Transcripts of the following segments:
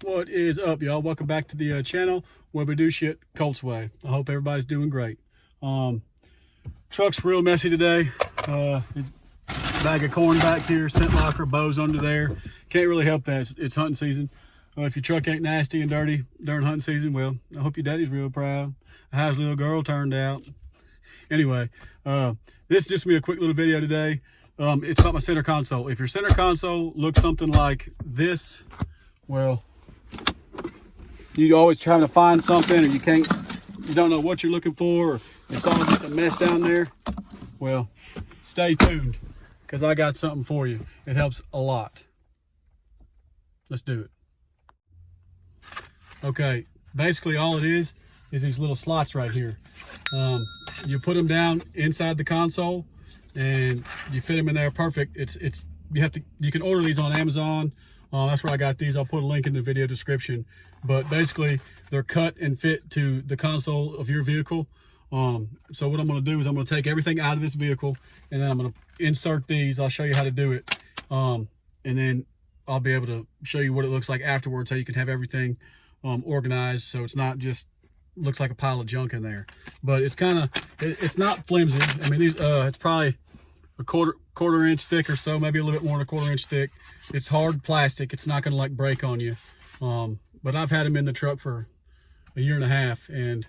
What is up, y'all? Welcome back to the channel where we do shit Colts way. I hope everybody's doing great. Truck's real messy today. It's a bag of corn back here, scent locker, bows under there. Can't really help that. It's hunting season. If your truck ain't nasty and dirty during hunting season, well, I hope your daddy's real proud. How his little girl turned out. Anyway, this is just me a quick little video today. It's about my center console. If your center console looks something like this, well, you're always trying to find something, or you don't know what you're looking for, or it's all just a mess down there. Well, stay tuned, because I got something for you. It helps a lot. Let's do it. Okay, basically all it is these little slots right here. You put them down inside the console, and you fit them in there perfect. You can order these on Amazon. That's where I got these. I'll put a link in the video description. But basically, they're cut and fit to the console of your vehicle. So what I'm going to do is I'm going to take everything out of this vehicle, and then I'm going to insert these. I'll show you how to do it. And then I'll be able to show you what it looks like afterwards, so you can have everything organized, so it's not just looks like a pile of junk in there. But it's not flimsy. I mean, it's probably a quarter inch thick or so, maybe a little bit more than a quarter inch thick. It's hard plastic. It's not going to like break on you. But I've had them in the truck for a year and a half, and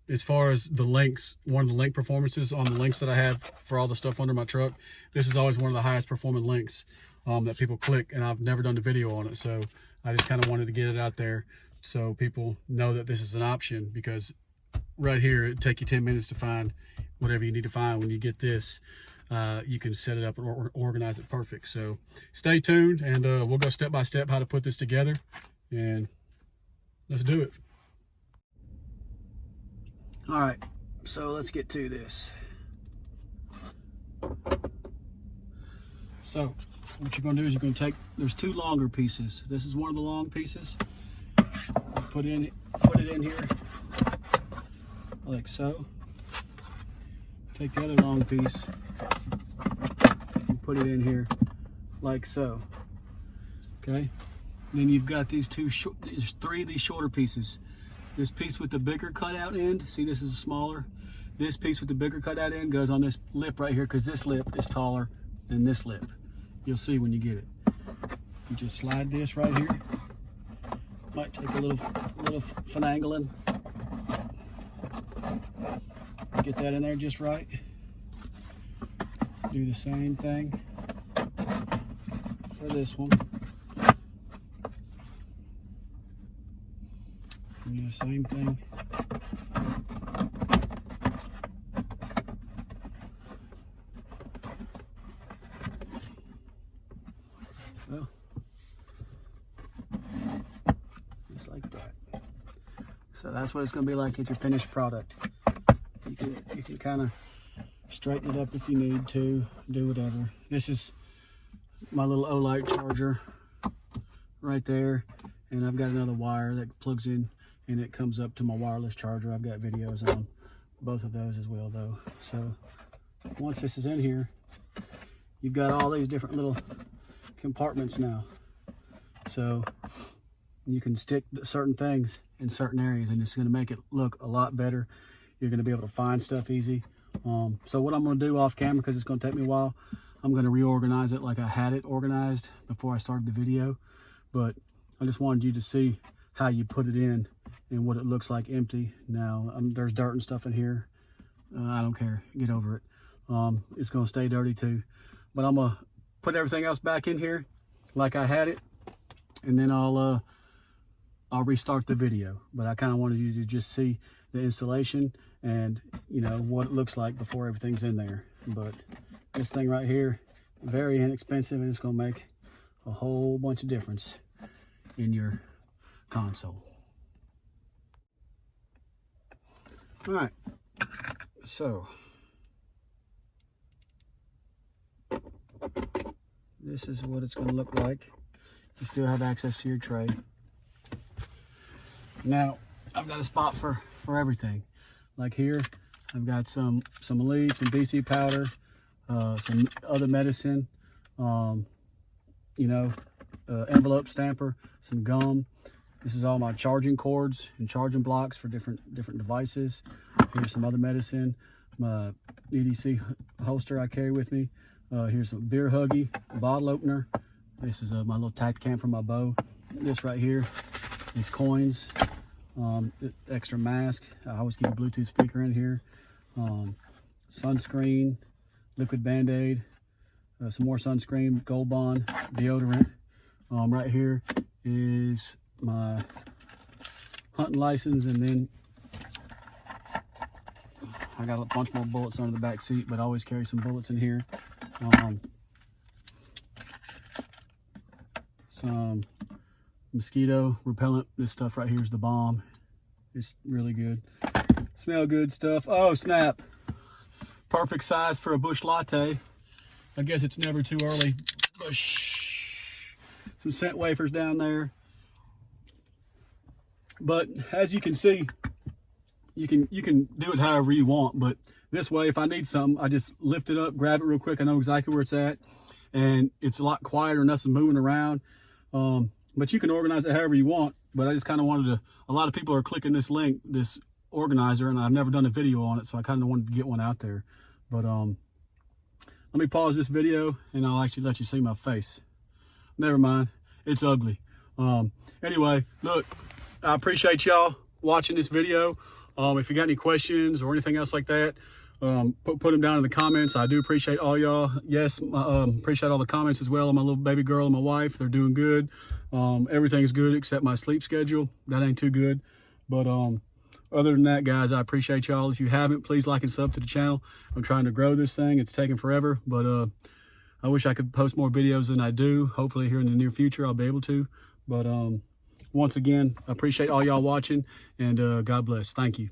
as far as the links, one of the link performances on the links that I have for all the stuff under my truck, this is always one of the highest performing links that people click, and I've never done the video on it, so I just kind of wanted to get it out there so people know that this is an option, because right here it'd take you 10 minutes to find whatever you need to find. When you get this, you can set it up and organize it perfect. So stay tuned, and we'll go step by step how to put this together, and let's do it. All right, so let's get to this. So what you're going to do is you're going to take, there's two longer pieces. This is one of the long pieces. Put it in here like so. Take the other long piece and put it in here like so. Okay. Then you've got these there's three of these shorter pieces. This piece with the bigger cutout end, see, this is smaller. This piece with the bigger cutout end goes on this lip right here, because this lip is taller than this lip. You'll see when you get it. You just slide this right here. Might take a little finagling. Get that in there just right. Do the same thing for this one. Do the same thing. So, just like that. So that's what it's going to be like at your finished product. You can kind of straighten it up if you need to, do whatever. This is my little O-Light charger right there, and I've got another wire that plugs in and it comes up to my wireless charger. I've got videos on both of those as well though. So once this is in here, you've got all these different little compartments now. So you can stick certain things in certain areas, and it's going to make it look a lot better. You're going to be able to find stuff easy. So what I'm going to do off camera, because it's going to take me a while, I'm going to reorganize it like I had it organized before I started the video. But I just wanted you to see how you put it in and what it looks like empty. Now, there's dirt and stuff in here. I don't care. Get over it. It's going to stay dirty too. But I'm going to put everything else back in here like I had it, and then I'll restart the video. But I kind of wanted you to just see the installation and, you know, what it looks like before everything's in there. But this thing right here, very inexpensive, and it's going to make a whole bunch of difference in your console. All right, so this is what it's going to look like. You still have access to your tray. Now, I've got a spot for everything. Like here, I've got some leaves, some BC powder, some other medicine, you know, envelope stamper, some gum. This is all my charging cords and charging blocks for different devices. Here's some other medicine. My EDC holster I carry with me. Here's a beer huggy, bottle opener. This is my little tack cam for my bow. This right here is coins. Extra mask. I always keep a Bluetooth speaker in here. Sunscreen, liquid Band-Aid, some more sunscreen, Gold Bond, deodorant. Right here is my hunting license, and then I got a bunch more bullets under the back seat, but I always carry some bullets in here. Some mosquito repellent. This stuff right here is the bomb. It's really good. Smell good stuff. Oh snap! Perfect size for a bush latte. I guess it's never too early. Bush. Some scent wafers down there. But as you can see, you can do it however you want. But this way, if I need something, I just lift it up, grab it real quick. I know exactly where it's at, and it's a lot quieter. Nothing moving around. But you can organize it however you want. But I just kind of wanted to. A lot of people are clicking this link, this organizer, and I've never done a video on it, so I kind of wanted to get one out there. But let me pause this video, and I'll actually let you see my face. Never mind, it's ugly. Anyway, look. I appreciate y'all watching this video. If you got any questions or anything else like that, put them down in the comments. I do appreciate all y'all. Yes, appreciate all the comments as well on my little baby girl and my wife. They're doing good. Everything's good except my sleep schedule. That ain't too good. But other than that, guys, I appreciate y'all. If you haven't, please like and sub to the channel. I'm trying to grow this thing. It's taking forever, but I wish I could post more videos than I do. Hopefully here in the near future, I'll be able to. But once again, I appreciate all y'all watching, and God bless. Thank you.